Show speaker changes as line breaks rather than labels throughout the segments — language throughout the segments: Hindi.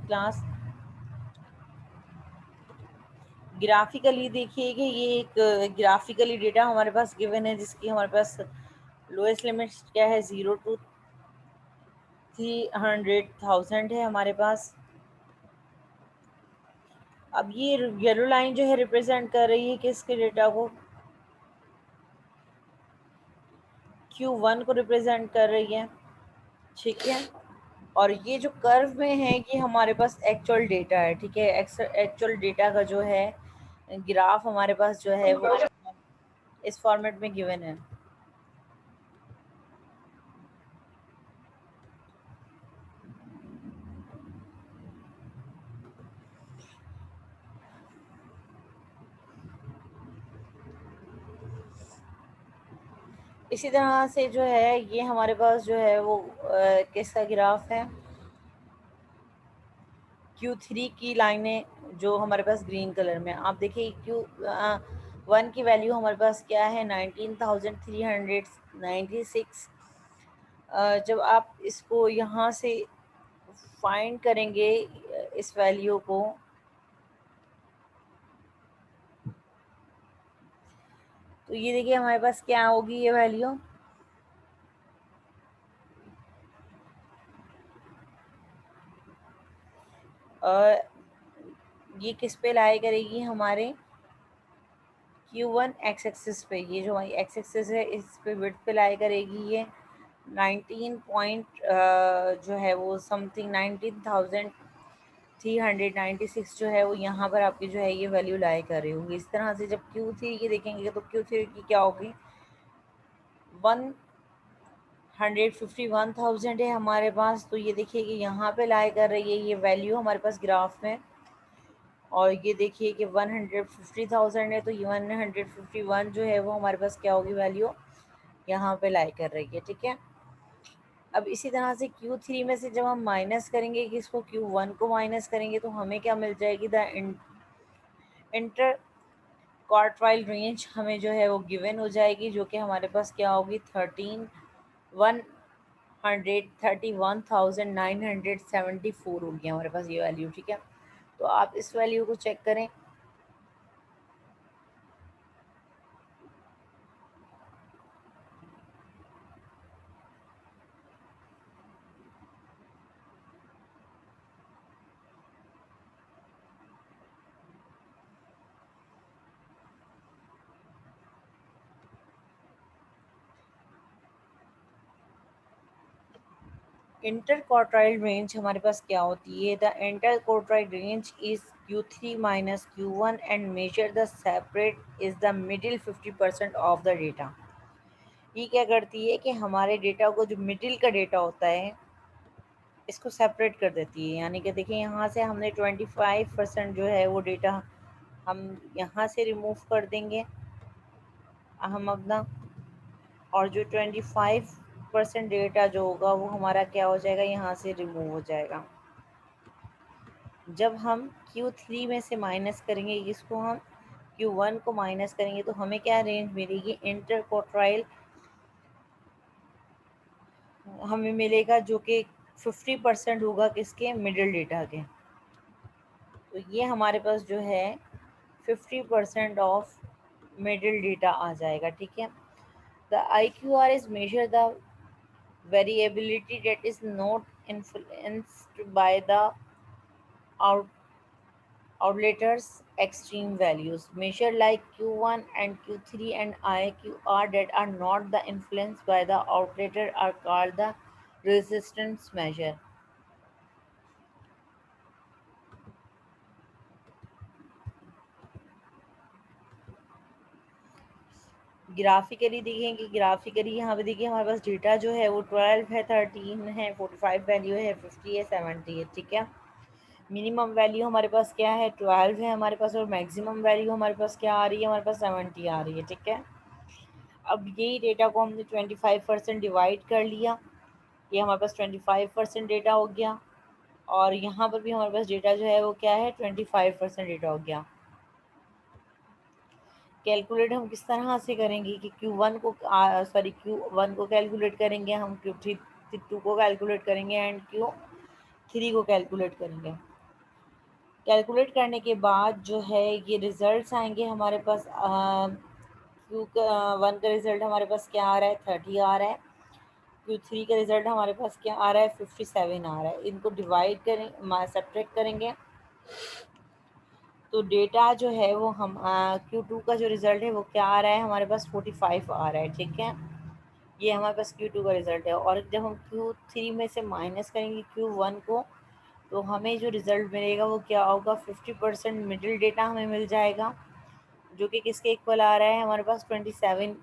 क्लास। ग्राफिकली देखिए कि ये एक ग्राफिकली डेटा हमारे पास गिवन है, जिसकी हमारे पास लोएस्ट लिमिट क्या है 0 to 300,000 है हमारे पास। अब ये येलो लाइन जो है रिप्रेजेंट कर रही है किसके डेटा को, Q1 को रिप्रेजेंट कर रही है, ठीक है। और ये जो कर्व में है ये हमारे पास एक्चुअल डेटा है, ठीक है। एक्चुअल डेटा का जो है ग्राफ हमारे पास जो है वो इस फॉर्मेट में गिवन है। इसी तरह से जो है ये हमारे पास जो है वो किसका ग्राफ है, Q3 की लाइनें जो हमारे पास ग्रीन कलर में। आप देखिए Q1 की वैल्यू हमारे पास क्या है 19,396। जब आप इसको यहाँ से फाइंड करेंगे इस वैल्यू को, तो ये देखिए हमारे पास क्या होगी ये वैल्यू, ये किस पे लाई करेगी, हमारे Q1 एक्स एक्सिस पे। ये जो हमारी एक्स एक्सिस है इस पे विड्थ पे लाई करेगी ये 19 पॉइंट जो है वो समथिंग 19,396 जो है वो यहाँ पर आपकी जो है ये वैल्यू लाई कर रही होगी। इस तरह से जब Q3 की देखेंगे तो Q3 की क्या होगी 151,000 है हमारे पास। तो ये देखिए कि यहाँ पे लाई कर रही है ये वैल्यू हमारे पास ग्राफ में। और ये देखिए कि 150,000 है, तो ये 151 जो है वो हमारे पास क्या होगी वैल्यू यहाँ पे लाई कर रही है, ठीक है। अब इसी तरह से Q3 में से जब हम माइनस करेंगे कि इसको Q1 को माइनस करेंगे तो हमें क्या मिल जाएगी, द इंटर क्वार्टाइल रेंज हमें जो है वो गिवन हो जाएगी, जो कि हमारे पास क्या होगी 131,974 होगी हमारे पास ये वैल्यू, ठीक है। तो आप इस वैल्यू को चेक करें। इंटर क्वार्टाइल रेंज हमारे पास क्या होती है, the inter quartile range is Q3 minus Q1 and measure the separate is the middle 50% of the data. ये क्या करती है कि हमारे डेटा को जो मिडिल का डेटा होता है इसको सेपरेट कर देती है। यानी कि देखिए यहाँ से हमने 25% जो है वो डेटा हम यहाँ से रिमूव कर देंगे हम अपना, और जो 25% डेटा जो होगा वो हमारा क्या हो जाएगा यहाँ से रिमूव हो जाएगा। जब हम Q3 में से माइनस करेंगे इसको, हम Q1 को माइनस करेंगे तो हमें क्या रेंज मिलेगी, इंटर क्वार्टाइल हमें मिलेगा जो कि 50% होगा किसके, मिडिल डेटा के। तो ये हमारे पास जो है 50% ऑफ मिडिल डेटा आ जाएगा, ठीक है। The IQR is measure the variability that is not influenced by the out outliers extreme values. Measure like Q1 and Q3 and IQR that are not the influenced by the outlier are called the resistance measure. Graphically देखेंगे, ग्राफिकली यहाँ पे देखिए हमारे पास डेटा जो है वो 12 है, 13 है, 45 वैल्यू है, 50 है, 70 है, ठीक है। मिनिमम वैल्यू हमारे पास क्या है 12 है हमारे पास, और मैक्सिमम वैल्यू हमारे पास क्या आ रही है, हमारे पास 70 आ रही है, ठीक है। अब यही डेटा को हमने 25% डिवाइड कर लिया, ये हमारे पास 25% डेटा हो गया, और यहाँ पर भी हमारे पास डेटा जो है वो क्या है 25% डेटा हो गया। कैलकुलेट हम किस तरह से करेंगे कि Q1 को कैलकुलेट करेंगे, हम Q2 को कैलकुलेट करेंगे एंड Q3 को कैलकुलेट करेंगे। कैलकुलेट करने के बाद जो है ये रिजल्ट्स आएंगे हमारे पास। क्यू वन का रिजल्ट हमारे पास क्या आ रहा है, 30 आ रहा है। क्यू थ्री का रिजल्ट हमारे पास क्या आ रहा है, 57 आ रहा है। इनको डिवाइड करें, सब्ट्रैक्ट करेंगे तो डेटा जो है वो हम क्यू टू का जो रिजल्ट है वो क्या आ रहा है हमारे पास, 45 आ रहा है। ठीक है, ये हमारे पास क्यू टू का रिजल्ट है। और जब हम क्यू थ्री में से माइनस करेंगे क्यू वन को, तो हमें जो रिज़ल्ट मिलेगा वो क्या होगा, 50% मिडिल डेटा हमें मिल जाएगा, जो कि किसके इक्वल आ रहा है हमारे पास, 27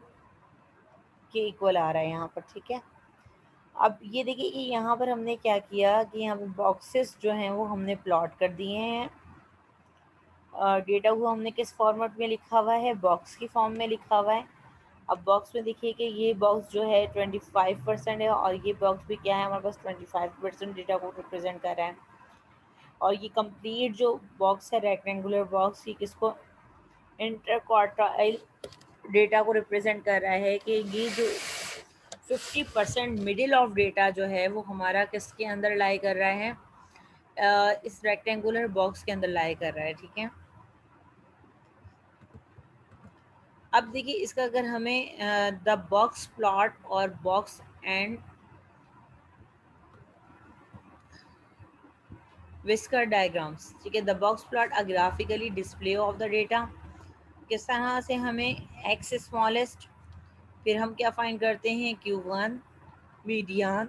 के इक्वल आ रहा है यहाँ पर। ठीक है, अब ये देखिए कि यहाँ पर हमने क्या किया कि यहाँ पर बॉक्सेस जो हैं वो हमने प्लॉट कर दिए हैं। डेटा को हमने किस फॉर्मेट में लिखा हुआ है, बॉक्स की फॉर्म में लिखा हुआ है। अब बॉक्स में देखिए कि ये बॉक्स जो है 25% है, और ये बॉक्स भी क्या है हमारे पास, 25% डेटा को रिप्रेजेंट कर रहा है। और ये कंप्लीट जो बॉक्स है रेक्टेंगुलर बॉक्स, ये किसको, इंटर क्वार्टाइल डेटा को रिप्रेजेंट कर रहा है कि ये जो 50% मिडिल ऑफ डेटा जो है वो हमारा किसके अंदर लाई कर रहा है, इस रेक्टेंगुलर बॉक्स के अंदर लाई कर रहा है। ठीक है, अब देखिए इसका अगर हमें द बॉक्स प्लॉट और बॉक्स एंड विस्कर डायग्राम्स। ठीक है, the box plot a graphically display of the data. किस तरह से हमें एक्स स्मॉलेस्ट, फिर हम क्या फाइंड करते हैं, क्यू वन मीडियन,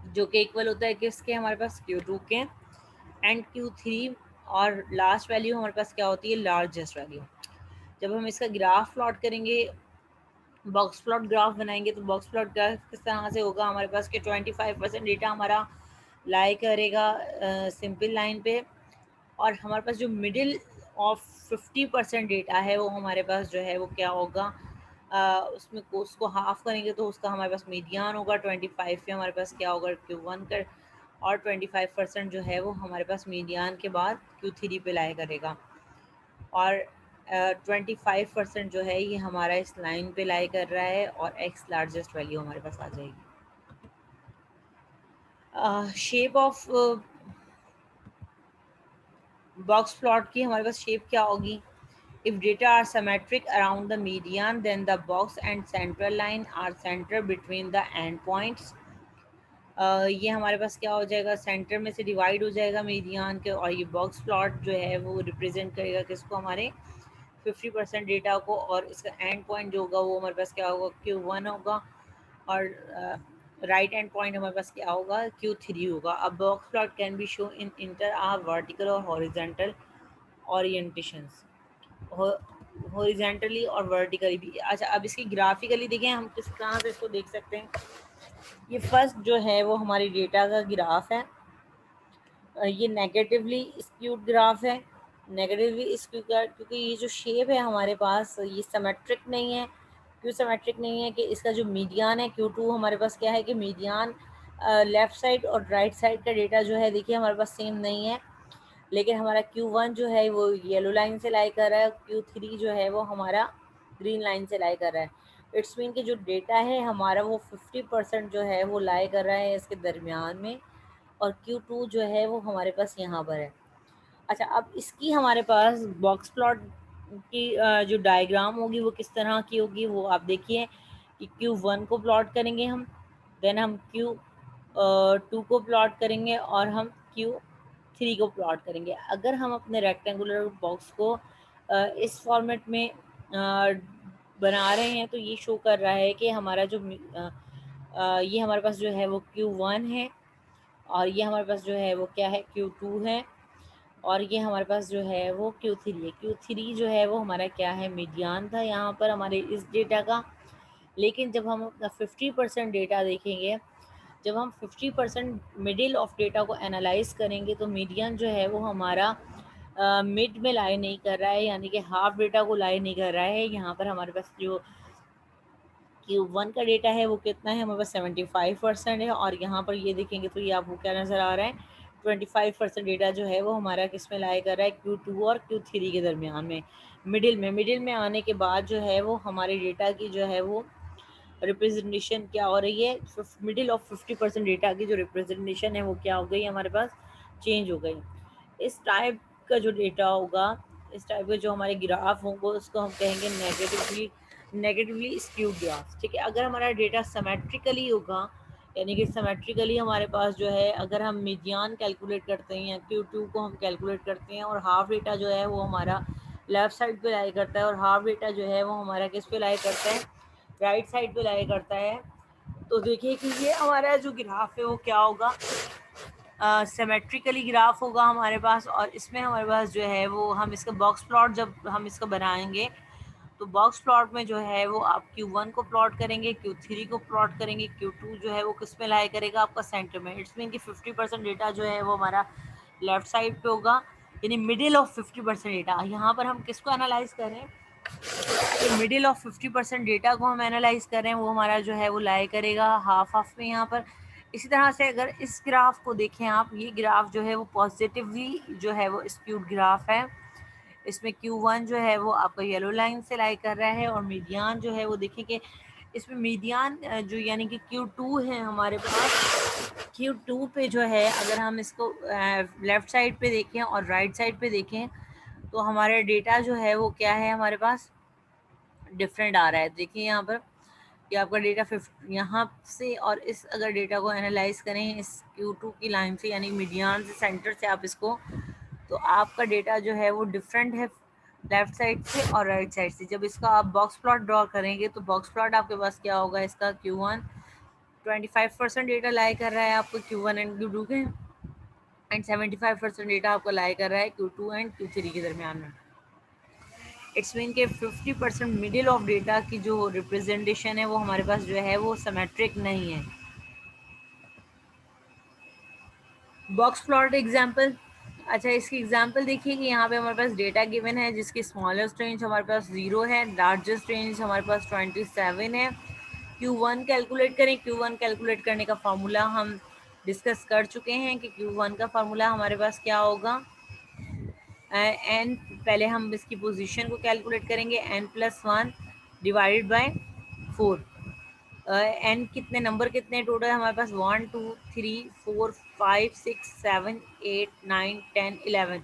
जो कि इक्वल होता है किसके, हमारे पास क्यू टू के, एंड क्यू थ्री, और लास्ट वैल्यू हमारे पास क्या होती है, लार्जेस्ट वैल्यू। जब हम इसका ग्राफ प्लॉट करेंगे, बॉक्स प्लॉट ग्राफ बनाएंगे, तो बॉक्स प्लॉट ग्राफ किस तरह से होगा हमारे पास कि 25% डेटा हमारा लाई करेगा सिंपल लाइन पे, और हमारे पास जो मिडिल ऑफ 50% डेटा है वो हमारे पास जो है वो क्या होगा, उसमें उसको हाफ करेंगे तो उसका हमारे पास मीडियन होगा 25 पे, हमारे पास क्या होगा क्यू वन कर, और 25% जो है वो हमारे पास मीडियन के बाद क्यू थ्री पे लाई करेगा, और 25% जो है ये हमारा इस लाइन पे लाई कर रहा है, और एक्स लार्जेस्ट वैल्यू हमारे पास आ जाएगी। शेप ऑफ बॉक्स प्लॉट की हमारे पास शेप क्या होगी, if data are symmetric around the median then the box and central line are centre between the end points. ये हमारे पास क्या हो जाएगा, सेंटर में से डिवाइड हो जाएगा मीडियन के, और ये बॉक्स प्लॉट जो है वो रिप्रेजेंट करेगा किसको, हमारे 50% डेटा को, और इसका एंड पॉइंट जो होगा वो हमारे पास क्या होगा, क्यू वन होगा, और राइट एंड पॉइंट हमारे पास क्या होगा, क्यू थ्री होगा। अब box plot can be show in inter or vertical और हॉरिजेंटल ओरिएंटेशंस, हॉरिजेंटली और वर्टिकली भी। अच्छा, अब इसकी ग्राफिकली देखें हम किस तरह से इसको देख सकते हैं। ये फर्स्ट जो है वो हमारी डेटा का ग्राफ है, ये नेगेटिवली स्क्यूड ग्राफ है, नेगेटिवली स्क्यू क्योंकि ये जो शेप है हमारे पास ये सिमेट्रिक नहीं है। क्यों सिमेट्रिक नहीं है, कि इसका जो मीडियन है क्यू टू, हमारे पास क्या है कि मीडियन लेफ़्ट साइड और राइट साइड का डेटा जो है देखिए हमारे पास सेम नहीं है, लेकिन हमारा क्यू वन जो है वो येलो लाइन से लाई कर रहा है, क्यू थ्री जो है वो हमारा ग्रीन लाइन से लाई कर रहा है। इट्स मीन कि जो डेटा है हमारा वो 50% जो है वो लाई कर रहा है इसके दरमियान में, और क्यू टू जो है वो हमारे पास यहाँ पर है। अच्छा, अब इसकी हमारे पास बॉक्स प्लॉट की जो डायग्राम होगी वो किस तरह की होगी, वो आप देखिए कि क्यू वन को प्लॉट करेंगे हम, देन हम क्यू टू को प्लॉट करेंगे, और हम क्यू थ्री को प्लॉट करेंगे। अगर हम अपने रेक्टेंगुलर बॉक्स को इस फॉर्मेट में बना रहे हैं तो ये शो कर रहा है कि हमारा जो ये हमारे पास जो है वो क्यू वन है, और ये हमारे पास जो है वो क्या है, क्यू टू है, और ये हमारे पास जो है वो क्यू थ्री है। क्यू थ्री जो है वो हमारा क्या है, मीडियन था यहाँ पर हमारे इस डेटा का। लेकिन जब हम अपना 50% डेटा देखेंगे, जब हम 50% मिडिल ऑफ डेटा को एनालाइज करेंगे, तो मीडियन जो है वो हमारा मिड में लाई नहीं कर रहा है, यानी कि हाफ डेटा को लाई नहीं कर रहा है। यहाँ पर हमारे पास जो क्यू वन का डेटा है वो कितना है, हमारे पास 75% है, और यहाँ पर ये देखेंगे तो ये आपको क्या नज़र आ रहा है, 25% डेटा जो है वो हमारा किस में लाई कर रहा है, क्यू टू और क्यू थ्री के दरमियान में, मिडिल में आने के बाद जो है वो हमारे डेटा की जो है वो रिप्रेजेंटेशन क्या हो रही है, मिडिल ऑफ 50% डेटा की जो रिप्रेजेंटेशन है वो क्या हो गई हमारे पास, चेंज हो गई। इस टाइप का जो डेटा होगा, इस टाइप का जो हमारे ग्राफ होंगे, उसको हम कहेंगे नेगेटिवली स्क्यूड ग्राफ। ठीक है, अगर हमारा डेटा सिमेट्रिकली होगा, यानी कि सिमेट्रिकली हमारे पास जो है, अगर हम मीडियन कैलकुलेट करते हैं या Q2 को हम कैलकुलेट करते हैं, और हाफ डेटा जो है वो हमारा लेफ्ट साइड पे लाई करता है, और हाफ डेटा जो है वो हमारा किस पे लाई करता है, राइट साइड पे लाई करता है, तो देखिए कि ये हमारा जो ग्राफ है वो क्या होगा, सिमेट्रिकली ग्राफ होगा हमारे पास। और इसमें हमारे पास जो है वो, हम इसका बॉक्स प्लॉट जब हम इसका बनाएंगे, तो बॉक्स प्लॉट में जो है वो आप Q1 को प्लॉट करेंगे, Q3 को प्लॉट करेंगे, Q2 जो है वो किस में लाई करेगा, आपका सेंटर में। इट्स मीन कि 50% डेटा जो है वो हमारा लेफ्ट साइड पे होगा, यानी मिडिल ऑफ 50% डेटा। यहाँ पर हम किसको एनालाइज करें, तो मिडिल ऑफ 50% डेटा को हम एनालाइज कर रहे हैं, वो हमारा जो है वो लाई करेगा हाफ हाफ में यहाँ पर। इसी तरह से अगर इस ग्राफ को देखें आप, ये ग्राफ जो है वो पॉजिटिवली जो है वो स्क्यूड ग्राफ है। इसमें Q1 जो है वो आपका येलो लाइन से लाई कर रहा है, और मीडियन जो है वो देखें कि इसमें मीडियन जो यानी कि Q2 है हमारे पास, Q2 पे जो है अगर हम इसको लेफ्ट साइड पे देखें और राइट साइड पे देखें, तो हमारा डेटा जो है वो क्या है, हमारे पास डिफरेंट आ रहा है। देखिए यहाँ पर कि आपका डेटा 50 यहाँ से, और इस अगर डेटा को एनालाइज करें इस Q2 की लाइन से, यानी मीडियन से, सेंटर से आप इसको, तो आपका डेटा जो है वो डिफरेंट है लेफ्ट साइड से और राइट साइड से। जब इसका आप बॉक्स प्लॉट ड्रॉ करेंगे, तो बॉक्स प्लॉट आपके पास क्या होगा, इसका Q1 25% डेटा लाई कर रहा है आपको Q1 एंड Q2 के, एंड 75% डेटा आपको लाई कर रहा है Q2 एंड Q3 के दरमियान में। इट्स मीन के 50% मिडिल ऑफ डेटा की जो रिप्रेजेंटेशन है वो हमारे पास जो है वो सिमेट्रिक नहीं है। बॉक्स प्लॉट एग्जांपल, अच्छा इसकी एग्जांपल देखिए कि यहाँ पे हमारे पास डेटा गिवन है जिसकी स्मॉलेस्ट रेंज हमारे पास 0 है, लार्जेस्ट रेंज हमारे पास 27 है। Q1 कैलकुलेट करें। Q1 कैलकुलेट करने का फार्मूला हम डिस्कस कर चुके हैं कि Q1 का फार्मूला हमारे पास क्या होगा, एन, पहले हम इसकी पोजीशन को कैलकुलेट करेंगे, n+1 डिवाइडेड बाय 4। एन कितने नंबर कितने टोटल हमारे पास, 1 2 3 4 5 6 7 8 9 10 11।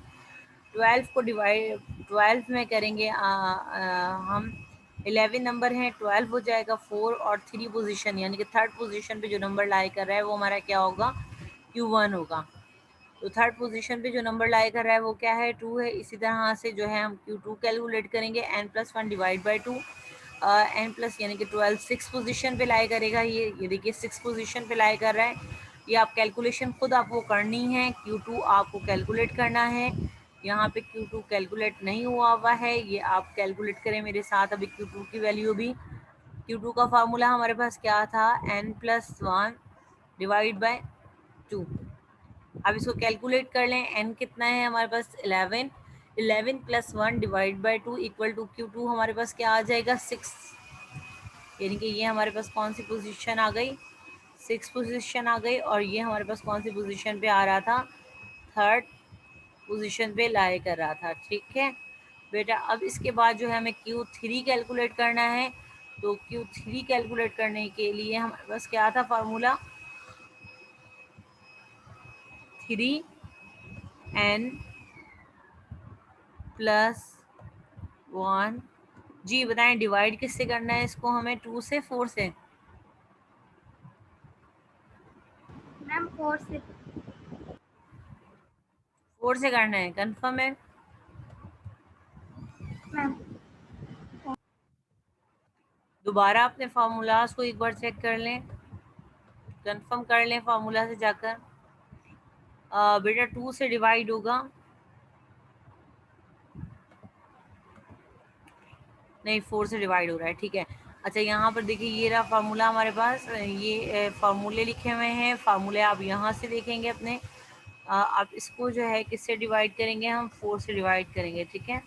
12 को डिवाइड 12 में करेंगे हम, 11 नंबर हैं, 12 हो जाएगा 4, और 3 पोजीशन यानी कि थर्ड पोजीशन पे जो नंबर लाई कर रहा है वो हमारा क्या होगा, Q1 होगा। तो थर्ड पोजीशन पे जो नंबर लाई कर रहा है वो क्या है, 2 है। इसी तरह से जो है हम Q2 कैलकुलेट करेंगे, n+1 divide by 2, n plus यानी कि 12 6 पोजीशन पे लाई करेगा। ये देखिए 6 पोजीशन पे लाई कर रहा है। ये आप कैलकुलेशन खुद आपको करनी है, Q2 आपको कैलकुलेट करना है। यहाँ पे Q2 कैलकुलेट नहीं हुआ है, ये आप कैलकुलेट करें मेरे साथ अभी Q2 की वैल्यू भी। Q2 का फार्मूला हमारे पास क्या था, n+1 डिवाइड बाय 2। अब इसको कैलकुलेट कर लें, n कितना है हमारे पास, 11। 11+1 divide by 2 equal to Q2 हमारे पास क्या आ जाएगा, 6। यानी कि ये हमारे पास कौन सी पोजीशन आ गई, 6 पोजीशन आ गई। और ये हमारे पास कौन सी पोजीशन पे आ रहा था, थर्ड पोजीशन पे लाई कर रहा था। ठीक है बेटा, अब इसके बाद जो है हमें Q3 कैलकुलेट करना है। तो Q3 कैलकुलेट करने के लिए हमारे पास क्या था फार्मूला, 3n+1। जी बताएं, डिवाइड किससे करना है इसको हमें, 2 से, 4 से?
मैम 4 से।
4 से करना है, कंफर्म है?
मैम
दोबारा अपने फार्मूलाज को एक बार चेक कर लें, कंफर्म कर लें फार्मूला से जाकर। बेटा 2 से डिवाइड होगा, नहीं 4 से डिवाइड हो रहा है, ठीक है। अच्छा यहाँ पर देखिए ये रहा फार्मूला हमारे पास, ये फार्मूले लिखे हुए हैं, फार्मूले आप यहाँ से देखेंगे अपने। आप इसको जो है किससे डिवाइड करेंगे, हम 4 से डिवाइड करेंगे, ठीक है।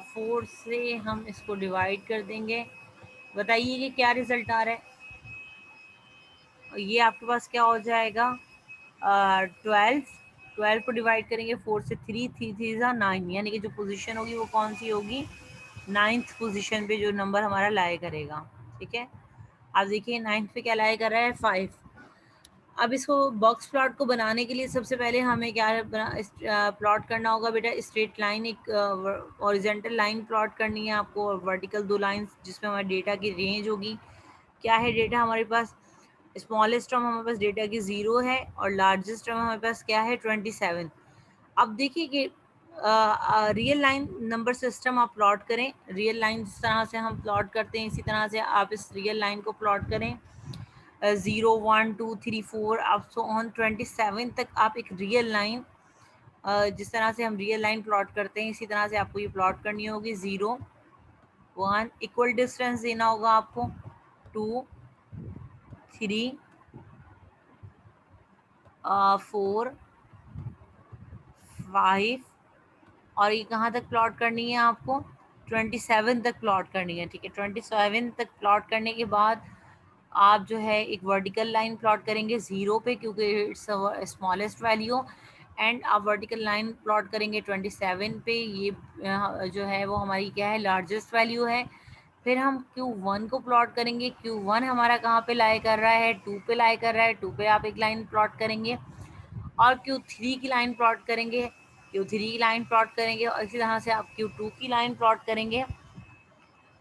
4 से हम इसको डिवाइड कर देंगे। बताइए कि क्या रिजल्ट आ रहा है। ये आपके पास क्या हो जाएगा, 12। 12 को डिवाइड करेंगे 4 से, 3 3 3 9, यानी कि जो पोजीशन होगी वो कौन सी होगी, 9th पोजीशन पे जो नंबर हमारा लाई करेगा। ठीक है, अब देखिए 9th पे क्या लाई कर रहा है, 5। अब इसको बॉक्स प्लॉट को बनाने के लिए सबसे पहले हमें क्या प्लॉट करना होगा बेटा, स्ट्रेट लाइन, एक हॉरिजॉन्टल लाइन प्लॉट करनी है आपको, और वर्टिकल 2 लाइंस जिसमें हमारे डेटा की रेंज होगी। क्या है डेटा हमारे पास, स्मॉलेस्ट टर्म हमारे पास डेटा की 0 है और लार्जेस्ट टर्म हमारे पास क्या है, 27। अब देखिए कि रियल लाइन नंबर सिस्टम आप प्लॉट करें, रियल लाइन जिस तरह से हम प्लॉट करते हैं इसी तरह से आप इस रियल लाइन को प्लॉट करें। 0 1 2 3 4 अब सो ऑन 27 तक आप एक रियल लाइन, जिस तरह से हम रियल लाइन प्लॉट करते हैं इसी तरह से आपको ये प्लॉट करनी होगी। 0 1 इक्वल डिस्टेंस देना होगा आपको, 2 3 4 5, और ये कहाँ तक प्लॉट करनी है आपको, 27 तक प्लॉट करनी है। ठीक है, 27 तक प्लॉट करने के बाद आप जो है एक वर्टिकल लाइन प्लॉट करेंगे 0 पे, क्योंकि इट्स स्मॉलेस्ट वैल्यू, एंड आप वर्टिकल लाइन प्लॉट करेंगे 27 पे, ये जो है वो हमारी क्या है, लार्जेस्ट वैल्यू है। फिर हम Q1 को प्लॉट करेंगे, Q1 हमारा कहाँ पे लाई कर रहा है, 2 पे लाई कर रहा है, 2 पे आप एक लाइन प्लॉट करेंगे, और Q3 की लाइन प्लॉट करेंगे, Q3 की लाइन प्लॉट करेंगे, और इसी तरह से आप Q2 की लाइन प्लॉट करेंगे।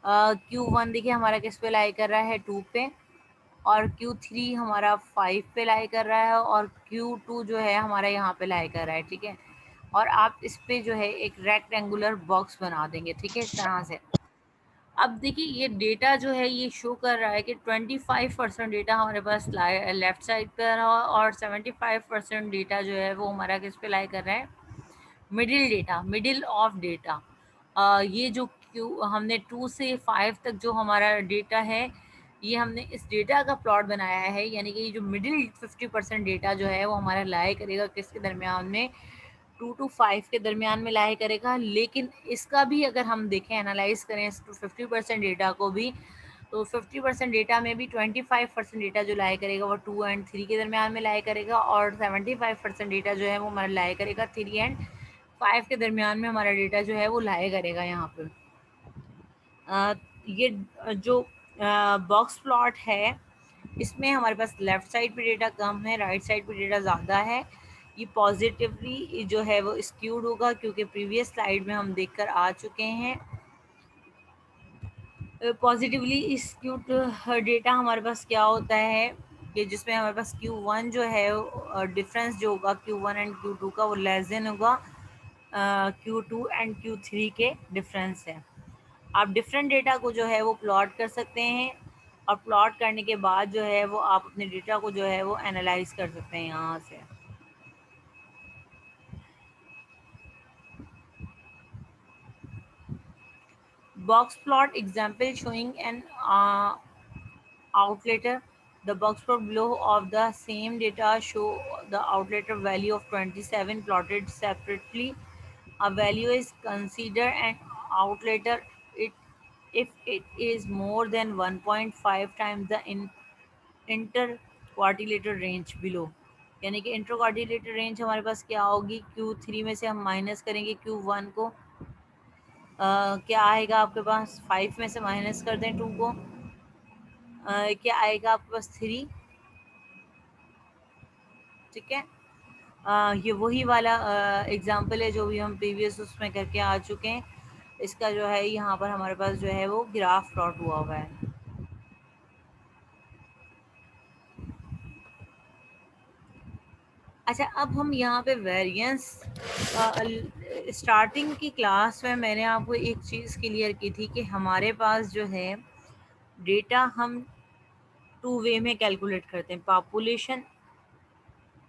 Q1 देखिए हमारा किस पे लाई कर रहा है, 2 पे, और Q3 हमारा 5 पे लाई कर रहा है, और Q2 जो है हमारा यहाँ पे लाई कर रहा है। ठीक है, और आप इस पे जो है एक रेक्टेंगुलर बॉक्स बना देंगे। ठीक है, इस तरह से। अब देखिए ये डेटा जो है ये शो कर रहा है कि 25% डेटा हमारे पास लेफ्ट साइड पर है, और 75% डेटा जो है वो हमारा किस पे लाई कर रहा है, middle data, middle of data. ये जो क्यू हमने 2 से 5 तक जो हमारा डेटा है, ये हमने इस डेटा का प्लॉट बनाया है, यानी कि ये जो मिडिल 50% डेटा जो है वो हमारा लाई करेगा किसके दरमियान में, 2 to 5 के दरमियान में लाई करेगा। लेकिन इसका भी अगर हम देखें, एनालाइज करें इस 50% डेटा को भी, तो 50% डेटा में भी 25% डेटा जो लाई करेगा वो 2 and 3 के दरमियान में लाई करेगा, और 75% डेटा जो है वो हमारा लाई करेगा 3 and 5 के दरमियान में, हमारा डेटा जो है वो लाई करेगा यहाँ पे। ये जो बॉक्स प्लॉट है इसमें हमारे पास लेफ्ट साइड पे डेटा कम है, राइट साइड पे डेटा ज़्यादा है। ये पॉजिटिवली जो है वो स्क्यूड होगा, क्योंकि प्रीवियस स्लाइड में हम देखकर आ चुके हैं। पॉजिटिवली स्क्यूड डेटा हमारे पास क्या होता है कि जिसमें हमारे पास Q1 जो है डिफरेंस जो होगा Q1 एंड Q2 का वो लेस देन होगा Q2 एंड Q3 के डिफरेंस है। आप डिफरेंट डेटा को जो है वो प्लॉट कर सकते हैं, और प्लॉट करने के बाद जो है वो आप अपने डेटा को जो है वो एनालाइज कर सकते हैं यहाँ से। Box plot example showing an outlier. The box plot below of the same data show the outlier value of 27 plotted separately. A value is considered an outlier it if it is more than 1.5 times the interquartilator range below. यानी कि इंटरक्वार्टिलेटर रेंज हमारे पास क्या होगी, Q3 में से हम माइनस करेंगे Q1 को, क्या आएगा आपके पास, 5 में से माइनस कर दें 2 को, क्या आएगा आपके पास 3। ठीक है, ये वही वाला एग्जाम्पल है जो भी हम प्रीवियस उसमें करके आ चुके हैं। इसका जो है यहाँ पर हमारे पास जो है वो ग्राफ प्लॉट हुआ हुआ है। अच्छा, अब हम यहाँ पे वेरिएंस, स्टार्टिंग की क्लास में मैंने आपको एक चीज़ क्लियर की थी कि हमारे पास जो है डेटा हम 2 वे में कैलकुलेट करते हैं। पॉपुलेशन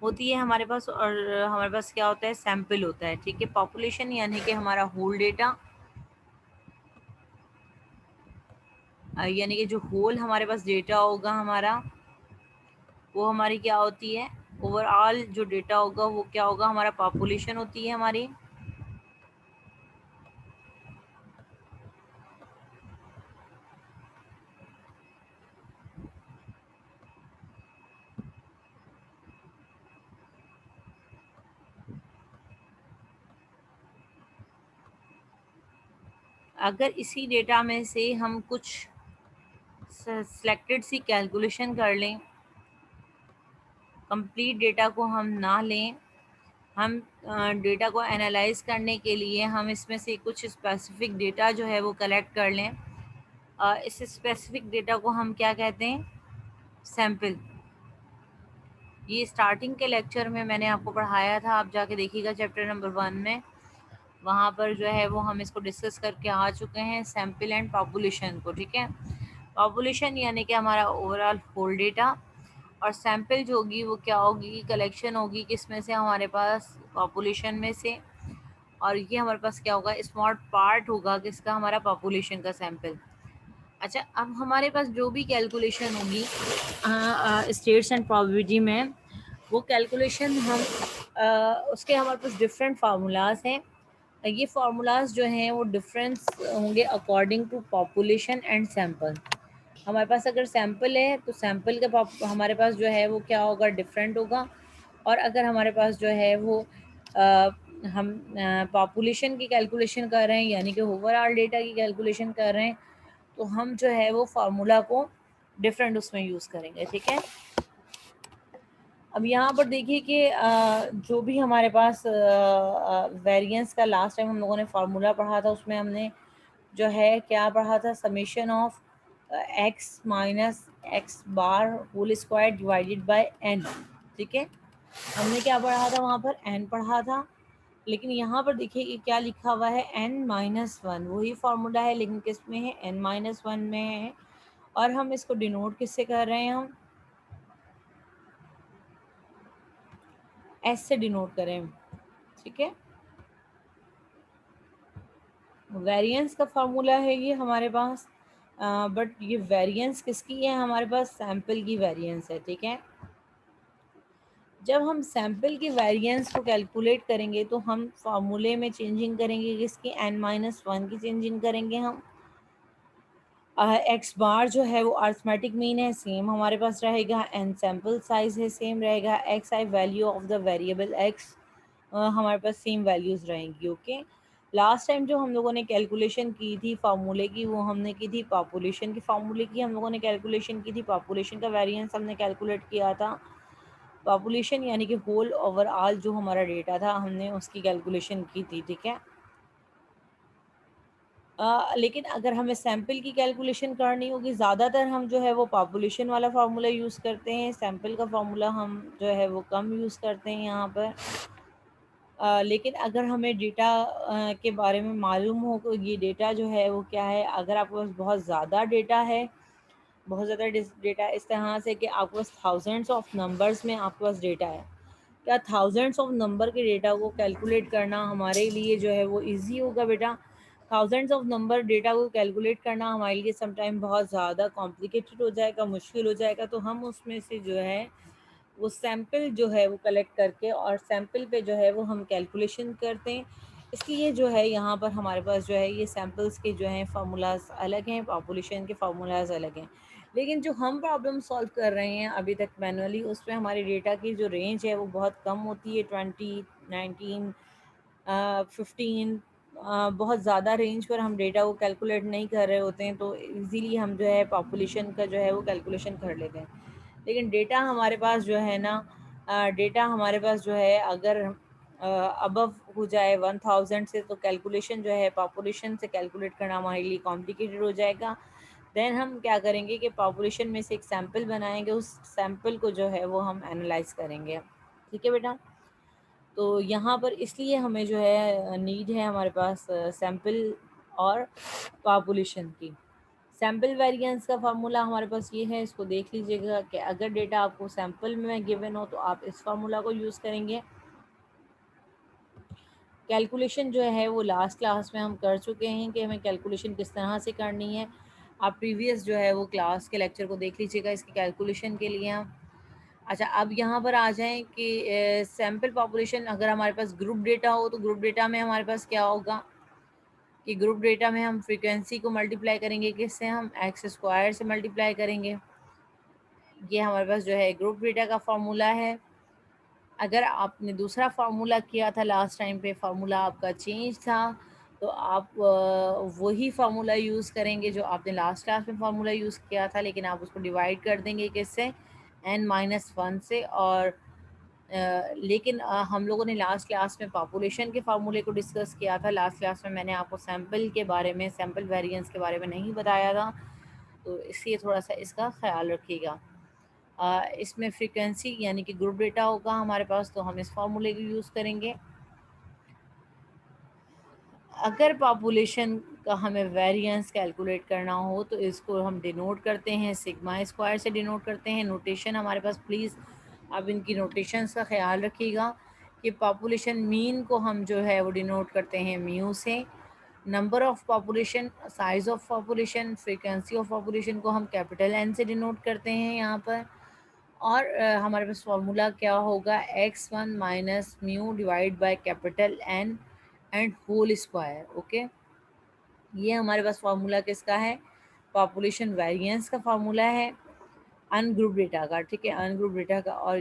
होती है हमारे पास, और हमारे पास क्या होता है, सैंपल होता है। ठीक है, पॉपुलेशन यानी कि हमारा होल डेटा, यानी कि जो होल हमारे पास डेटा होगा हमारा, वो हमारी क्या होती है, ओवरऑल जो डेटा होगा वो क्या होगा, हमारा पॉपुलेशन होती है हमारी। अगर इसी डेटा में से हम कुछ सिलेक्टेड सी कैलकुलेशन कर लें, कंप्लीट डेटा को हम ना लें, हम डेटा को एनालाइज करने के लिए हम इसमें से कुछ स्पेसिफिक डेटा जो है वो कलेक्ट कर लें। इस स्पेसिफिक डेटा को हम क्या कहते हैं? सैम्पल। ये स्टार्टिंग के लेक्चर में मैंने आपको पढ़ाया था, आप जाके देखिएगा चैप्टर नंबर 1 में, वहाँ पर जो है वो हम इसको डिस्कस करके आ चुके हैं, सैम्पल एंड पॉपुलेशन को। ठीक है, पॉपुलेशन यानी कि हमारा ओवरऑल होल डेटा, और सैम्पल जो होगी वो क्या होगी? कलेक्शन होगी किस में से? हमारे पास पॉपुलेशन में से। और ये हमारे पास क्या होगा? स्मॉल पार्ट होगा किसका? हमारा पॉपुलेशन का सैम्पल। अच्छा, अब हमारे पास जो भी कैलकुलेशन होगी स्टेट्स एंड प्रोबेबिलिटी में, वो कैलकुलेशन हम उसके हमारे पास डिफरेंट फार्मूलाज हैं। ये फार्मूलाज जो हैं वो डिफरेंस होंगे according to population and sample. हमारे पास अगर सैम्पल है तो सैम्पल का हमारे पास जो है वो क्या होगा? डिफरेंट होगा। और अगर हमारे पास जो है वो हम पॉपुलेशन की कैलकुलेशन कर रहे हैं, यानी कि ओवरऑल डेटा की कैलकुलेशन कर रहे हैं, तो हम जो है वो फार्मूला को डिफरेंट उसमें यूज़ करेंगे। ठीक है, अब यहाँ पर देखिए कि जो भी हमारे पास वेरिएंस का लास्ट टाइम हम लोगों ने फार्मूला पढ़ा था, उसमें हमने जो है क्या पढ़ा था? Summation of x minus x bar whole square divided by n. ठीक है, हमने क्या पढ़ा था? वहाँ पर एन पढ़ा था। लेकिन यहाँ पर देखिए कि क्या लिखा हुआ है? n-1। वही फार्मूला है लेकिन किस में है? n-1 में है। और हम इसको डिनोट किससे कर रहे हैं? हम s से डिनोट करें। ठीक है, वेरिएंस का फार्मूला है ये हमारे पास, बट ये वेरिएंस किसकी है? हमारे पास सैम्पल की वेरिएंस है। ठीक है, जब हम सैम्पल की वेरिएंस को कैलकुलेट करेंगे तो हम फार्मूले में चेंजिंग करेंगे किसकी? n-1 की चेंजिंग करेंगे हम। एक्स बार जो है वो अर्थमेटिक मीन है, सेम हमारे पास रहेगा। एन सैम्पल साइज है, सेम रहेगा। X I value of the variable x, हमारे पास सेम वैल्यूज़ रहेंगी। ओके, लास्ट टाइम जो हम लोगों ने कैलकुलेशन की थी फार्मूले की, वो हमने की थी पॉपुलेशन की फार्मूले की, हम लोगों ने कैलकुलेशन की थी। पॉपुलेशन का वेरिएंस हमने कैलकुलेट किया था। पॉपुलेशन यानी कि होल ओवरऑल जो हमारा डेटा था, हमने उसकी कैलकुलेशन की थी। ठीक है, लेकिन अगर हमें सैम्पल की कैलकुलेशन करनी होगी, ज़्यादातर हम जो है वो पॉपुलेशन वाला फार्मूला यूज़ करते हैं। सैम्पल का फार्मूला हम जो है वो कम यूज़ करते हैं यहाँ पर। लेकिन अगर हमें डेटा के बारे में मालूम हो कि ये डेटा जो है वो क्या है, अगर आपके पास बहुत ज़्यादा डेटा है, बहुत ज़्यादा डेटा इस तरह से कि आपके पास थाउजेंड्स ऑफ नंबर्स में आपके पास डेटा है, क्या थाउजेंड्स ऑफ नंबर के डेटा को कैलकुलेट करना हमारे लिए जो है वो इजी होगा? बेटा, थाउजेंड्स ऑफ नंबर डेटा को कैलकुलेट करना हमारे लिए समटाइम बहुत ज़्यादा कॉम्प्लिकेटेड हो जाएगा, मुश्किल हो जाएगा। तो हम उसमें से जो है वो सैम्पल जो है वो कलेक्ट करके और सैम्पल पे जो है वो हम कैलकुलेशन करते हैं। इसलिए जो है यहाँ पर हमारे पास जो है ये सैम्पल्स के जो हैं फार्मूलाज अलग हैं, पॉपुलेशन के फार्मूलाज अलग हैं। लेकिन जो हम प्रॉब्लम सॉल्व कर रहे हैं अभी तक मैनुअली, उसमें हमारे डेटा की जो रेंज है वो बहुत कम होती है, 20, 19, 15, बहुत ज़्यादा रेंज पर हम डेटा को कैलकुलेट नहीं कर रहे होते हैं, तो इजीली हम जो है पॉपुलेशन का जो है वो कैलकुलेशन कर लेते हैं। लेकिन डेटा हमारे पास जो है ना, डेटा हमारे पास जो है अगर अबव हो जाए 1000 से, तो कैलकुलेशन जो है पॉपुलेशन से कैलकुलेट करना हमारे लिए कॉम्प्लिकेटेड हो जाएगा। देन हम क्या करेंगे कि पॉपुलेशन में से एक सैम्पल बनाएंगे, उस सैम्पल को जो है वो हम एनालाइज करेंगे। ठीक है बेटा, तो यहाँ पर इसलिए हमें जो है नीड है हमारे पास सैम्पल और पॉपुलेशन की। सैम्पल वेरिएंस का फार्मूला हमारे पास ये है, इसको देख लीजिएगा कि अगर डेटा आपको सैम्पल में गिवन हो तो आप इस फार्मूला को यूज़ करेंगे। कैलकुलेशन जो है वो लास्ट क्लास में हम कर चुके हैं कि हमें कैलकुलेशन किस तरह से करनी है। आप प्रीवियस जो है वो क्लास के लेक्चर को देख लीजिएगा इसकी कैलकुलेशन के लिए हम। अच्छा, अब यहाँ पर आ जाएं कि सैम्पल पॉपुलेशन अगर हमारे पास ग्रुप डेटा हो, तो ग्रुप डेटा में हमारे पास क्या होगा कि ग्रुप डेटा में हम फ्रीक्वेंसी को मल्टीप्लाई करेंगे किससे? हम एक्स स्क्वायर से मल्टीप्लाई करेंगे। ये हमारे पास जो है ग्रुप डेटा का फार्मूला है। अगर आपने दूसरा फार्मूला किया था लास्ट टाइम पे, फार्मूला आपका चेंज था, तो आप वही फार्मूला यूज़ करेंगे जो आपने लास्ट क्लास में फार्मूला यूज़ किया था, लेकिन आप उसको डिवाइड कर देंगे किससे, n-1 से। और लेकिन हम लोगों ने लास्ट क्लास में पॉपुलेशन के फार्मूले को डिस्कस किया था। लास्ट क्लास में मैंने आपको सैम्पल के बारे में, सैम्पल वेरिएंस के बारे में नहीं बताया था, तो इसलिए थोड़ा सा इसका ख्याल रखिएगा। इसमें फ्रीक्वेंसी यानी कि ग्रुप डेटा होगा हमारे पास, तो हम इस फार्मूले को यूज़ करेंगे। अगर पॉपुलेशन का हमें वेरिएंस कैलकुलेट करना हो तो इसको हम डिनोट करते हैं सिग्मा स्क्वायर से डिनोट करते हैं। नोटेशन हमारे पास, प्लीज़ अब इनकी नोटेशंस का ख्याल रखिएगा कि पॉपुलेशन मीन को हम जो है वो डिनोट करते हैं म्यू से, number of population, size of population, frequency of population को हम कैपिटल एन से डिनोट करते हैं यहाँ पर। और हमारे पास फार्मूला क्या होगा, x1 minus mu divide by capital n and whole square. Okay, ये हमारे पास फार्मूला किसका है, पॉपुलेशन वेरिएंस का फार्मूला है अनग्रुप डेटा का। ठीक है, अनग्रुप डेटा का। और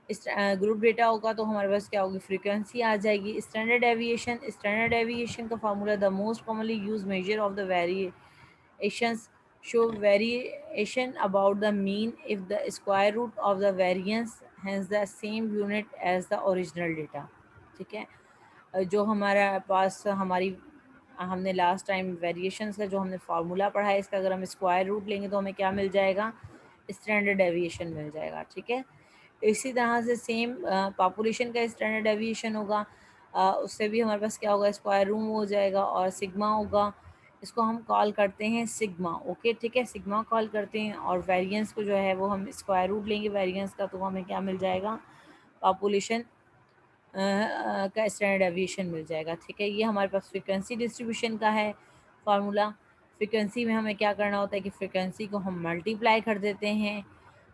इस ग्रुप डेटा होगा तो हमारे पास क्या होगी, फ्रीक्वेंसी आ जाएगी। स्टैंडर्ड डेविएशन, स्टैंडर्ड डेविएशन का formula, the most commonly use measure of the variations show variation about the mean if the square root of the variance has the same unit as the original data। ठीक है, जो हमारा पास हमारी हमने लास्ट टाइम वेरिएशंस का जो हमने फार्मूला पढ़ा है, इसका अगर हम स्क्वायर रूट लेंगे तो हमें क्या मिल जाएगा, स्टैंडर्ड डेविएशन मिल जाएगा। ठीक है, इसी तरह से सेम पॉपुलेशन का स्टैंडर्ड डेविएशन होगा, उससे भी हमारे पास क्या होगा, स्क्वायर रूट हो जाएगा और सिग्मा होगा। इसको हम कॉल करते हैं सिग्मा। ओके, ठीक है, सिग्मा कॉल करते हैं। और वेरिएंस को जो है वो हम स्क्वायर रूट लेंगे वेरिएंस का, तो हमें क्या मिल जाएगा, पॉपुलेशन का स्टैंडर्ड डेविएशन मिल जाएगा। ठीक है, ये हमारे पास फ्रीक्वेंसी डिस्ट्रीब्यूशन का है फार्मूला। फ्रीक्वेंसी में हमें क्या करना होता है कि फ्रीक्वेंसी को हम मल्टीप्लाई कर देते हैं।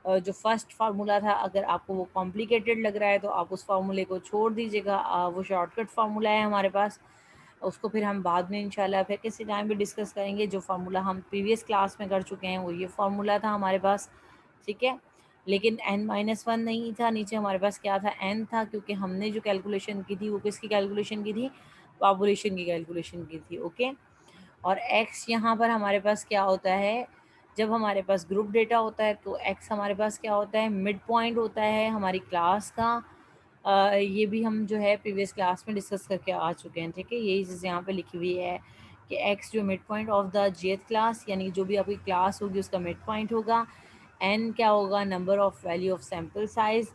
जो फर्स्ट फार्मूला था, अगर आपको वो कॉम्प्लिकेटेड लग रहा है तो आप उस फार्मूले को छोड़ दीजिएगा, वो शॉर्टकट फार्मूला है हमारे पास। उसको फिर हम बाद में इंशाल्लाह फिर किसी टाइम भी डिस्कस करेंगे। जो फार्मूला हम प्रीवियस क्लास में कर चुके हैं वो ये फार्मूला था हमारे पास। ठीक है, लेकिन n-1 नहीं था, नीचे हमारे पास क्या था, n था, क्योंकि हमने जो कैलकुलेशन की थी वो किसकी कैलकुलेशन की थी, पॉपुलेशन की कैलकुलेशन की थी। ओके, और x यहाँ पर हमारे पास क्या होता है, जब हमारे पास ग्रुप डेटा होता है तो x हमारे पास क्या होता है, मिड पॉइंट होता है हमारी क्लास का। ये भी हम जो है प्रीवियस क्लास में डिस्कस करके आ चुके हैं। ठीक है, यही चीज़ यहाँ पे लिखी हुई है कि x जो mid point of the jth class, यानी जो भी आपकी क्लास होगी उसका मिड पॉइंट होगा। n क्या होगा, number of value of sample size.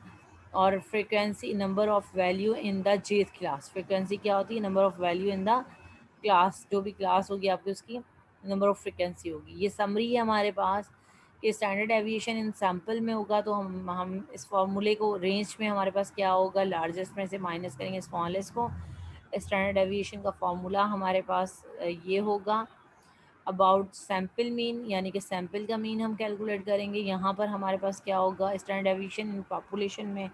और frequency, number of value in the jth class. Frequency क्या होती है, number of value in the class, जो भी क्लास होगी आपकी उसकी नंबर ऑफ़ फ्रीक्वेंसी होगी। ये समरी है हमारे पास कि स्टैंडर्ड डेविएशन इन सैम्पल में होगा, तो हम इस फार्मूले को रेंज में हमारे पास क्या होगा, लार्जेस्ट में से माइनस करेंगे स्मॉलेस्ट को। स्टैंडर्ड डेविएशन का फार्मूला हमारे पास ये होगा, अबाउट सैम्पल मीन, यानी कि सैम्पल का मीन हम कैलकुलेट करेंगे। यहाँ पर हमारे पास क्या होगा, स्टैंडर्ड डेविएशन इन पॉपुलेशन में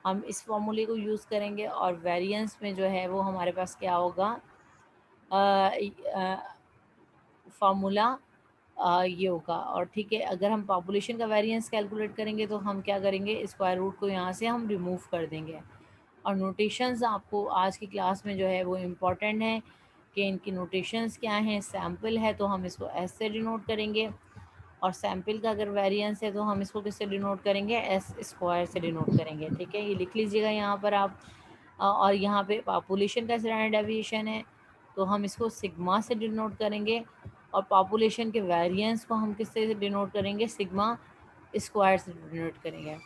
हम इस फार्मूले को यूज़ करेंगे। और वेरिएंस में जो है वो हमारे पास क्या होगा, फार्मूला ये होगा। और ठीक है, अगर हम पॉपुलेशन का वेरिएंस कैलकुलेट करेंगे तो हम क्या करेंगे, स्क्वायर रूट को यहाँ से हम रिमूव कर देंगे। और नोटेशंस आपको आज की क्लास में जो है वो इम्पॉर्टेंट है कि इनकी नोटेशंस क्या हैं। सैम्पल है तो हम इसको एस से डिनोट करेंगे, और सैम्पल का अगर वेरिएंस है तो हम इसको किससे डिनोट करेंगे, एस स्क्वायर से डिनोट करेंगे। ठीक है, ये लिख लीजिएगा यहाँ पर आप। और यहाँ पे पॉपुलेशन का स्टैंडर्ड डेविएशन है तो हम इसको सिग्मा से डिनोट करेंगे, और पॉपुलेशन के वेरिएंस को हम किससे डिनोट करेंगे, सिग्मा स्क्वायर से डिनोट करेंगे।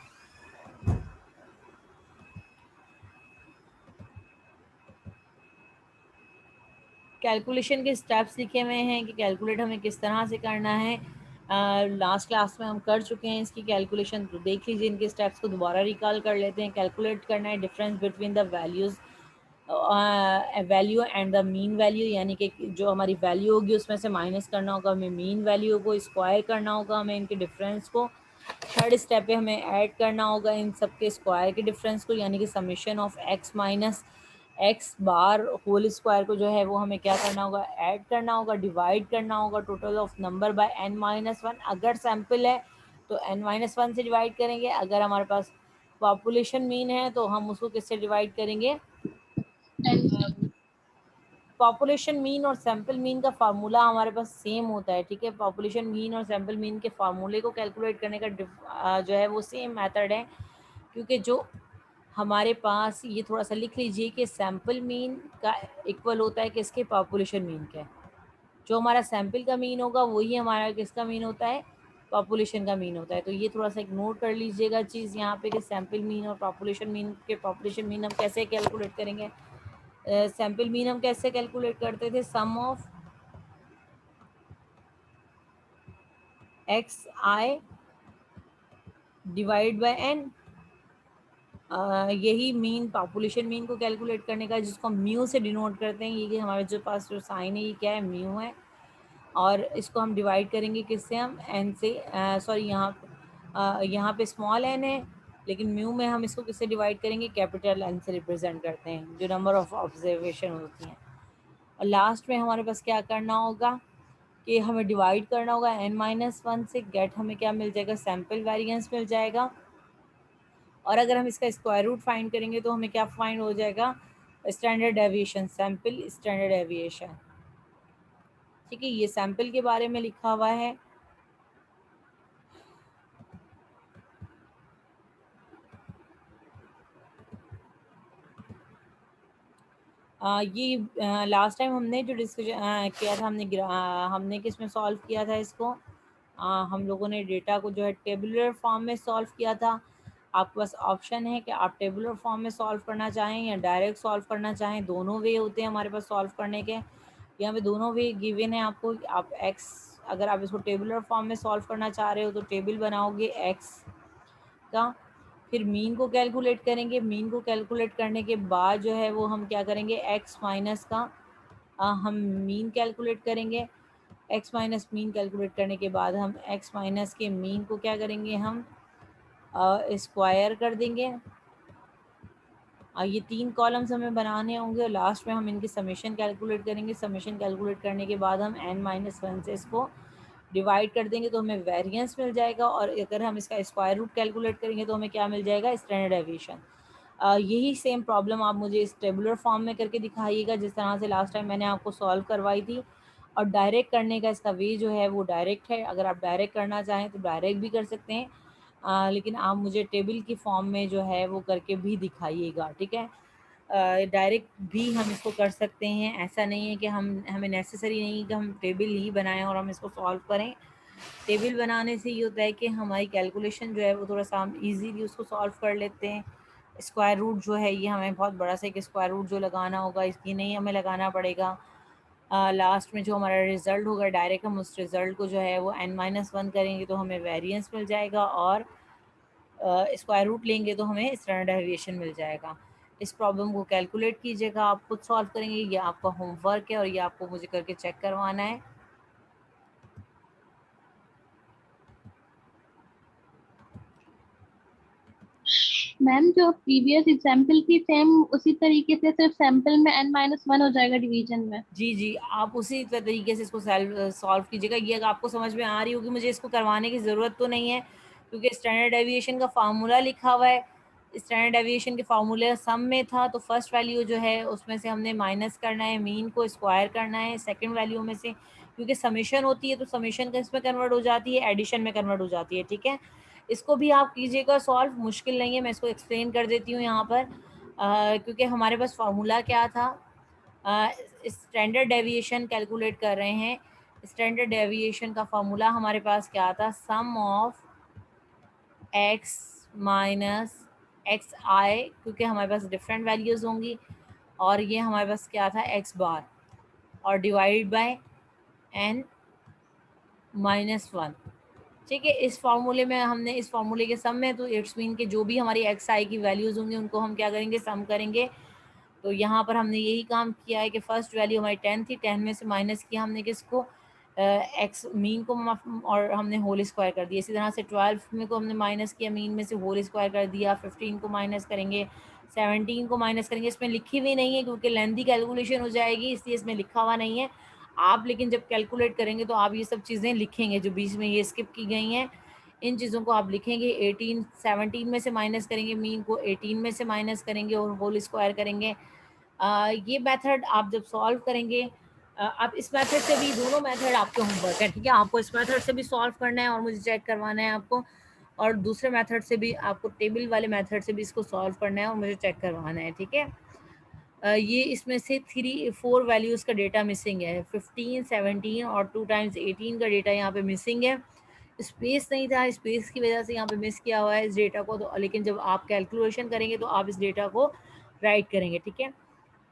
कैलकुलेशन के स्टेप्स लिखे हुए हैं कि कैलकुलेट हमें किस तरह से करना है। लास्ट क्लास में हम कर चुके हैं इसकी कैलकुलेशन, तो देख लीजिए इनके स्टेप्स को दोबारा रिकॉल कर लेते हैं। कैलकुलेट करना है difference between the values, value and the mean value, यानी कि जो हमारी वैल्यू होगी उसमें से माइनस करना होगा हमें मीन वैल्यू को, स्क्वायर करना होगा हमें इनके डिफरेंस को। थर्ड स्टेप पे हमें ऐड करना होगा इन सब के स्क्वायर के डिफरेंस को, यानी कि summation of x minus x bar whole square को जो है वो हमें क्या करना होगा, ऐड करना होगा, डिवाइड करना होगा total of number by n-1। अगर सैम्पल है तो n-1 से डिवाइड करेंगे, अगर हमारे पास पॉपुलेशन मीन है तो हम उसको किससे डिवाइड करेंगे, पॉपुलेशन मीन और सैम्पल मीन का फार्मूला हमारे पास सेम होता है, ठीक है। पॉपुलेशन मीन और सैम्पल मीन के फार्मूले को कैलकुलेट करने का जो है वो सेम मेथड है, क्योंकि जो हमारे पास, ये थोड़ा सा लिख लीजिए कि सैम्पल मीन का इक्वल होता है किसके, पॉपुलेशन मीन के। जो हमारा सैम्पल का मीन होगा वही हमारा किसका मीन होता है, पॉपुलेशन का मीन होता है। तो ये थोड़ा सा एक नोट कर लीजिएगा चीज़ यहाँ पे कि सैम्पल मीन और पॉपुलेशन मीन के, पॉपुलेशन मीन हम कैसे कैलकुलेट करेंगे। सैम्पल मीन हम कैसे कैलकुलेट करते थे, sum of X I divide by N. यही मीन पॉपुलेशन मीन को कैलकुलेट करने का, जिसको हम म्यू से डिनोट करते हैं। ये कि हमारे जो पास जो साइन है ये क्या है, म्यू है। और इसको हम डिवाइड करेंगे किससे, हम एन से, सॉरी यहाँ पे स्मॉल एन है, लेकिन म्यू में हम इसको किससे डिवाइड करेंगे, कैपिटल एन से रिप्रेजेंट करते हैं, जो नंबर ऑफ ऑब्जर्वेशन होती हैं। और लास्ट में हमारे पास क्या करना होगा कि हमें डिवाइड करना होगा n-1 से। गेट हमें क्या मिल जाएगा, सैम्पल वेरिएंस मिल जाएगा। और अगर हम इसका स्क्वायर रूट फाइंड करेंगे तो हमें क्या फाइंड हो जाएगा, standard deviation, sample standard deviation, ठीक है। ये सैम्पल के बारे में लिखा हुआ है। ये लास्ट टाइम हमने जो डिस्कशन किया था, हमने किस में सॉल्व किया था इसको, हम लोगों ने डेटा को जो है टेबुलर फॉर्म में सॉल्व किया था। आपके पास ऑप्शन है कि आप टेबुलर फॉर्म में सॉल्व करना चाहें या डायरेक्ट सॉल्व करना चाहें, दोनों वे होते हैं हमारे पास सॉल्व करने के। यहाँ पे दोनों वे गिवन है आपको। आप एक्स, अगर आप इसको टेबुलर फॉर्म में सॉल्व करना चाह रहे हो तो टेबल बनाओगे एक्स का, फिर मीन को कैलकुलेट करेंगे। मीन को कैलकुलेट करने के बाद जो है वो हम क्या करेंगे, एक्स माइनस का हम मीन कैलकुलेट करेंगे। एक्स माइनस मीन कैलकुलेट करने के बाद हम एक्स माइनस के मीन को क्या करेंगे, हम स्क्वायर कर देंगे। ये 3 कॉलम्स हमें बनाने होंगे और लास्ट में हम इनकी समेशन कैलकुलेट करेंगे। समेशन कैलकुलेट करने के बाद हम n-1 से इसको डिवाइड कर देंगे तो हमें वेरिएंस मिल जाएगा। और अगर हम इसका स्क्वायर रूट कैलकुलेट करेंगे तो हमें क्या मिल जाएगा, स्टैंडर्ड डेविएशन। यही सेम प्रॉब्लम आप मुझे इस टेबुलर फॉर्म में करके दिखाइएगा, जिस तरह से लास्ट टाइम मैंने आपको सॉल्व करवाई थी। और डायरेक्ट करने का इसका वे जो है वो डायरेक्ट है। अगर आप डायरेक्ट करना चाहें तो डायरेक्ट भी कर सकते हैं, लेकिन आप मुझे टेबल की फॉर्म में जो है वो करके भी दिखाइएगा, ठीक है। डायरेक्ट भी हम इसको कर सकते हैं, ऐसा नहीं है कि हमें नेसेसरी नहीं कि हम टेबल ही बनाएं और हम इसको सॉल्व करें। टेबल बनाने से ये होता है कि हमारी कैलकुलेशन जो है वो थोड़ा सा हम ईजीली उसको सॉल्व कर लेते हैं। स्क्वायर रूट जो है ये हमें बहुत बड़ा सा एक स्क्वायर रूट जो लगाना होगा, इसकी नहीं हमें लगाना पड़ेगा। लास्ट में जो हमारा रिज़ल्ट होगा, डायरेक्ट हम उस रिज़ल्ट को जो है वो n-1 करेंगे तो हमें वेरिएंस मिल जाएगा, और स्क्वायर रूट लेंगे तो हमें स्टैंडर्ड डेविएशन मिल जाएगा। इस प्रॉब्लम को कैलकुलेट कीजिएगा, आप खुद सॉल्व करेंगे, ये आपका होमवर्क है और ये आपको मुझे करके चेक करवाना है।
मैम जो प्रीवियस एग्जाम्पल की सेम उसी तरीके से सिर्फ सैंपल में n-1 हो जाएगा डिवीजन में।
जी जी, आप उसी तरीके से इसको सॉल्व कीजिएगा। ये अगर आपको समझ में आ रही होगी, मुझे इसको करवाने की ज़रूरत तो नहीं है, क्योंकि स्टैंडर्ड डेविएशन का फार्मूला लिखा हुआ है। स्टैंडर्ड डेविएशन के फार्मूले सम में था, तो फर्स्ट वैल्यू जो है उसमें से हमने माइनस करना है, मीन को स्क्वायर करना है सेकंड वैल्यू में से, क्योंकि समेशन होती है तो समेशन का इसमें कन्वर्ट हो जाती है, एडिशन में कन्वर्ट हो जाती है, ठीक है। इसको भी आप कीजिएगा सॉल्व, मुश्किल नहीं है। मैं इसको एक्सप्लेन कर देती हूँ यहाँ पर, क्योंकि हमारे पास फार्मूला क्या था, स्टैंडर्ड डेविएशन कैलकुलेट कर रहे हैं। स्टैंडर्ड डेविएशन का फार्मूला हमारे पास क्या था, सम ऑफ एक्स माइनस एक्स आई, क्योंकि हमारे पास डिफरेंट वैल्यूज़ होंगी, और ये हमारे पास क्या था, एक्स बार, और डिवाइड बाय n-1, ठीक है। इस फार्मूले में हमने, इस फार्मूले के सम में तो इट्स मीन के जो भी हमारी एक्स आई की वैल्यूज़ होंगी उनको हम क्या करेंगे, सम करेंगे। तो यहाँ पर हमने यही काम किया है कि फ़र्स्ट वैल्यू हमारी 10 थी, 10 में से माइनस किया हमने किसको, एक्स मीन को, और हमने होल स्क्वायर कर दिया। इसी तरह से 12 में को हमने माइनस किया, मीन में से होल स्क्वायर कर दिया। 15 को माइनस करेंगे, 17 को माइनस करेंगे। इसमें लिखी हुई नहीं है क्योंकि लेंथी कैलकुलेशन हो जाएगी, इसलिए इसमें लिखा हुआ नहीं है। आप लेकिन जब कैलकुलेट करेंगे तो आप ये सब चीज़ें लिखेंगे, जो बीच में ये स्किप की गई हैं इन चीज़ों को आप लिखेंगे। 17 में से माइनस करेंगे, मीन को 18 में से माइनस करेंगे और होल स्क्वायर करेंगे। ये मेथड आप जब सॉल्व करेंगे, आप इस मेथड से भी, दोनों मेथड आपके होमवर्क है, ठीक है, आपको इस मेथड से भी सॉल्व करना है और मुझे चेक करवाना है आपको, और दूसरे मेथड से भी आपको, टेबल वाले मेथड से भी इसको सॉल्व करना है और मुझे चेक करवाना है, ठीक है। ये इसमें से 4 वैल्यूज़ का डेटा मिसिंग है, 15, 17 और 2 टाइम्स 18 का डेटा यहाँ पे मिसिंग है। स्पेस नहीं था, स्पेस की वजह से यहाँ पे मिस किया हुआ है इस डेटा को, तो लेकिन जब आप कैलकुलेशन करेंगे तो आप इस डेटा को राइट करेंगे, ठीक है।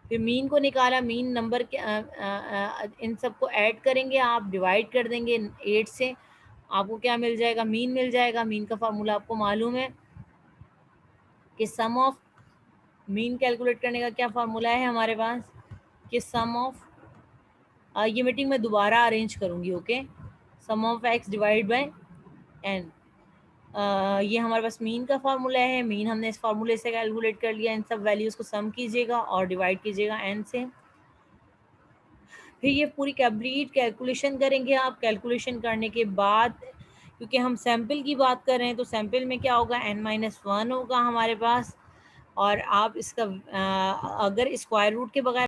फिर मीन को निकाला, मीन नंबर के इन सबको ऐड करेंगे आप, डिवाइड कर देंगे 8 से, आपको क्या मिल जाएगा, मीन मिल जाएगा। मीन का फार्मूला आपको मालूम है कि सम ऑफ, मीन कैलकुलेट करने का क्या फार्मूला है हमारे पास, कि सम ऑफ, ये मीटिंग मैं दोबारा अरेंज करूँगी, okay, sum of x divide by n. ये हमारे पास मीन का फार्मूला है, मीन हमने इस फार्मूले से कैलकुलेट कर लिया। इन सब वैल्यूज़ को सम कीजिएगा और डिवाइड कीजिएगा एन से। फिर ये पूरी कंप्लीट कैलकुलेशन करेंगे आप। कैलकुलेशन करने के बाद, क्योंकि हम सैम्पल की बात कर रहे हैं, तो सैम्पल में क्या होगा, n-1 होगा हमारे पास। और आप इसका अगर स्क्वायर रूट के बगैर